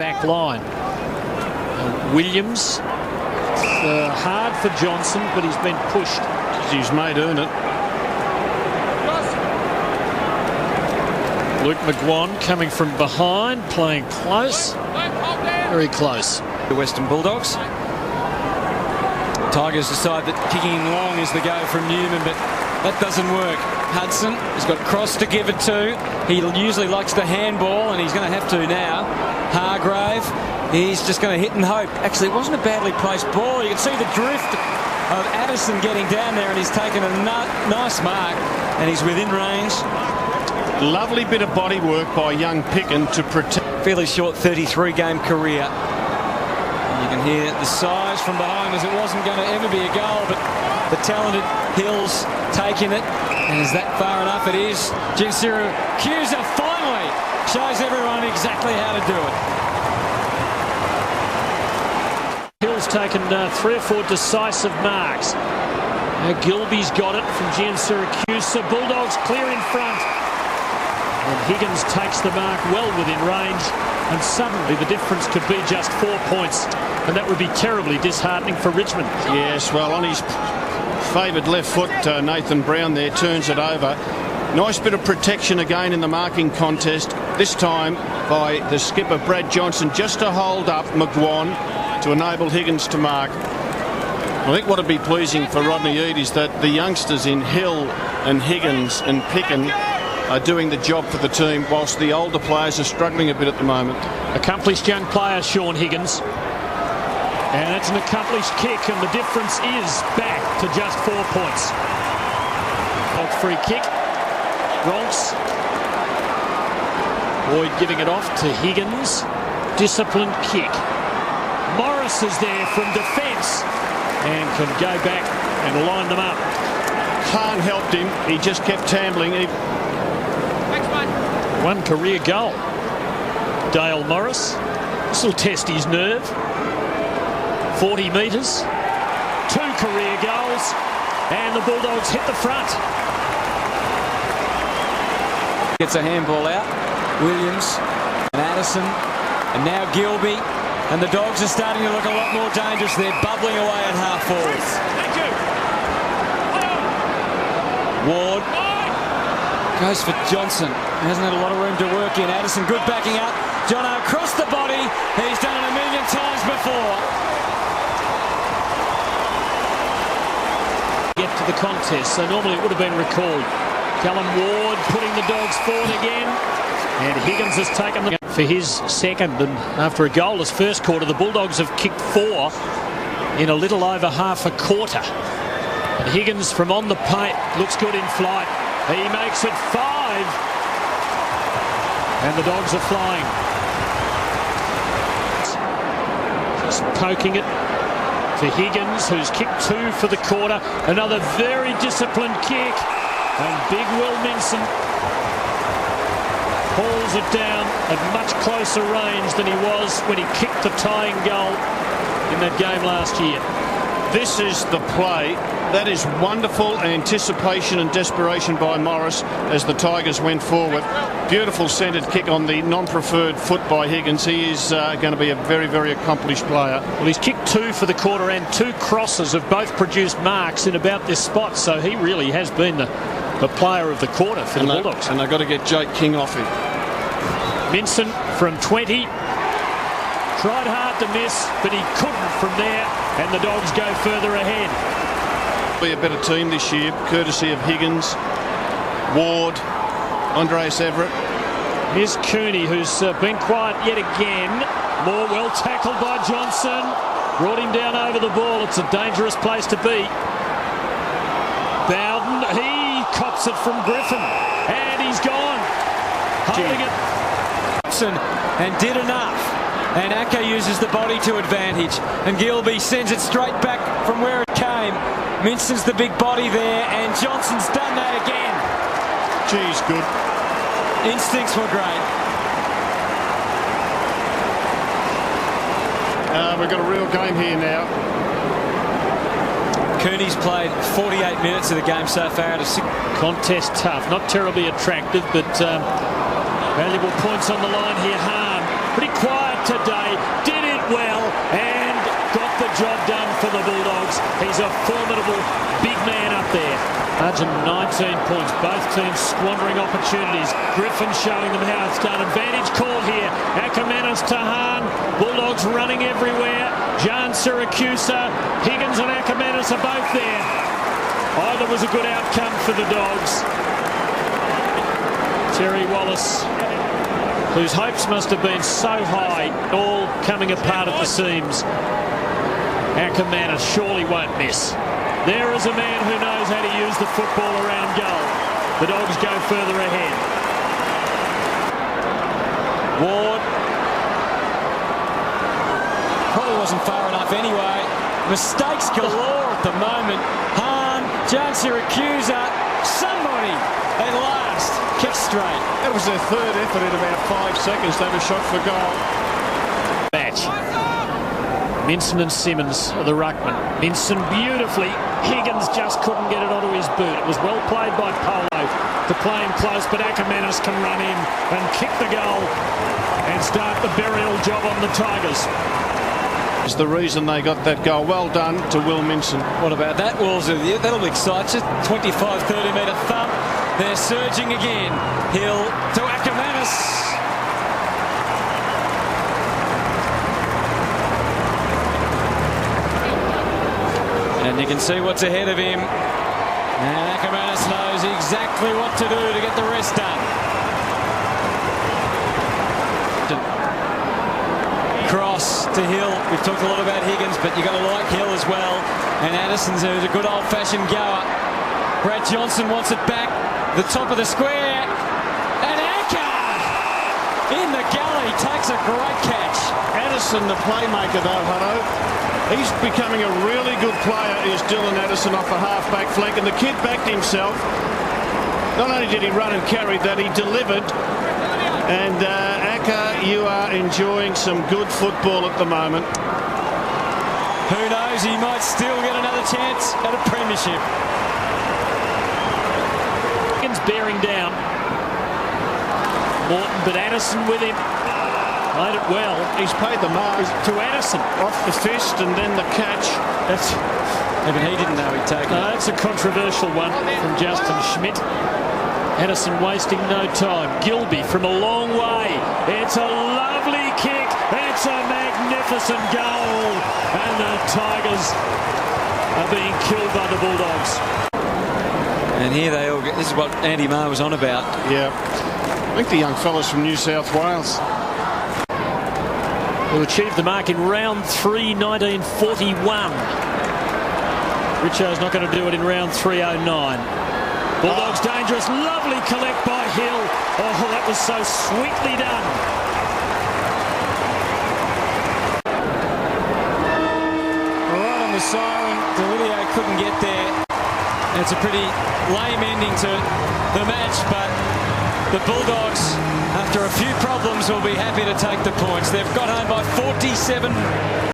Back line. Williams. Hard for Johnson, but he's been pushed. He's made earn it. Luke McGuan coming from behind, playing close. Very close. The Western Bulldogs. Tigers decide that kicking long is the go from Newman, but that doesn't work. Hudson has got Cross to give it to. He usually likes the handball, and he's going to have to now. Hargrave, he's just going to hit and hope. Actually, it wasn't a badly placed ball. You can see the drift of Addison getting down there, and he's taken a nice mark, and he's within range. Lovely bit of body work by young Picken to protect. Fairly short 33-game career. And you can hear the sighs from behind as it wasn't going to ever be a goal, but the talented Hills taking it. And is that far enough? It is. Jinsuru Cusa finally shows everyone exactly how to do it. Hills taken 3 or 4 decisive marks. Gilby's got it from Jinsuru Cusa. Bulldogs clear in front. And Higgins takes the mark well within range, and suddenly the difference could be just 4 points, and that would be terribly disheartening for Richmond. Yes, well, on his favoured left foot, Nathan Brown there turns it over. Nice bit of protection again in the marking contest, this time by the skipper Brad Johnson, just to hold up McGuan to enable Higgins to mark. I think what would be pleasing for Rodney Eade is that the youngsters in Hill and Higgins and Picken are doing the job for the team, whilst the older players are struggling a bit at the moment. Accomplished young player, Shaun Higgins. And it's an accomplished kick, and the difference is back to just 4 points. Free kick. Bronx. Boyd giving it off to Higgins. Disciplined kick. Morris is there from defence and can go back and line them up. Khan helped him. He just kept tambling. One career goal. Dale Morris. This will test his nerve. 40 metres. 2 career goals. And the Bulldogs hit the front. Gets a handball out. Williams and Addison. And now Gilby. And the Dogs are starting to look a lot more dangerous. They're bubbling away at half forward. Ward goes for Johnson. He hasn't had a lot of room to work in. Addison, good backing up. Jono across the body. He's done it a million times before. Get to the contest, so normally it would have been recalled. Callum Ward putting the Dogs forward again. And Higgins has taken them for his second. And after a goalless first quarter, the Bulldogs have kicked 4 in a little over half a quarter. And Higgins from on the paint looks good in flight. He makes it 5. And the Dogs are flying. Just poking it to Higgins, who's kicked 2 for the quarter. Another very disciplined kick. And Big Will Minson pulls it down at much closer range than he was when he kicked the tying goal in that game last year. This is the play. That is wonderful anticipation and desperation by Morris as the Tigers went forward. Beautiful centred kick on the non-preferred foot by Higgins. He is going to be a very, very accomplished player. Well, he's kicked 2 for the quarter, and 2 crosses have both produced marks in about this spot, so he really has been the player of the quarter for the Bulldogs. And they've got to get Jake King off him. Minson from 20. Tried hard to miss, but he couldn't from there, and the Dogs go further ahead. Be a better team this year, courtesy of Higgins, Ward, Andreas Everett. Here's Cooney, who's been quiet yet again. More well tackled by Johnson. Brought him down over the ball. It's a dangerous place to be. Bowden, he cops it from Griffin, and he's gone. Holding it. And did enough. And Aka uses the body to advantage. And Gilby sends it straight back from where it came. Minson's the big body there, and Johnson's done that again. Geez, good. Instincts were great. We've got a real game here now. Cooney's played 48 minutes of the game so far out of 6. Contest tough, not terribly attractive, but valuable points on the line here. Harm pretty quiet today. formidable big man up there. Margin 19 points. Both teams squandering opportunities. Griffin showing them how it's done. Advantage call here. Ackermanis to Hahn. Bulldogs running everywhere. Jan Siracusa, Higgins and Ackermanis are both there. Either was a good outcome for the Dogs. Terry Wallace, whose hopes must have been so high, all coming apart at the seams. Ackermanis surely won't miss. There is a man who knows how to use the football around goal. The Dogs go further ahead. Ward. Probably wasn't far enough anyway. Mistakes galore at the moment. Hahn, Jan Siracusa, somebody at last kicked straight. That was their third effort in about 5 seconds. They were shot for goal. Match. Minson and Simmons are the ruckman. Minson beautifully. Higgins just couldn't get it onto his boot. It was well played by Polo to play him close, but Ackermanis can run in and kick the goal and start the burial job on the Tigers. Is the reason they got that goal. Well done to Will Minson. What about that, Woolsey? That'll excite you. 25-30 metre thump. They're surging again. Hill to Ackermanis. And you can see what's ahead of him. And Ackermanis knows exactly what to do to get the rest done. Cross to Hill. We've talked a lot about Higgins, but you've got to like Hill as well. And Addison's who's a good old-fashioned goer. Brad Johnson wants it back. The top of the square. And Acker in the gully takes a great catch. Addison, the playmaker though, Hutto. He's becoming a really good player, is Dylan Addison off the half-back flank. And the kid backed himself. Not only did he run and carry that, he delivered. And Acker, you are enjoying some good football at the moment. Who knows, he might still get another chance at a premiership. Higgins bearing down. Morton, but Addison with him. Played it well. He's paid the mark. To Addison. Off the fist and then the catch. That's, Even he didn't know he'd taken it. that's a controversial one from Justin Schmidt. Addison wasting no time. Gilby from a long way. It's a lovely kick. It's a magnificent goal. And the Tigers are being killed by the Bulldogs. And here they all get, this is what Andy Marr was on about. Yeah. I think the young fellas from New South Wales. Who achieved the mark in round 3, 1941. Richo's not going to do it in round 309. Bulldogs dangerous, lovely collect by Hill. Oh, that was so sweetly done. Right on the siren, Delilio couldn't get there. It's a pretty lame ending to the match, but the Bulldogs, after a few problems, will be happy to take the points. They've got home by 47.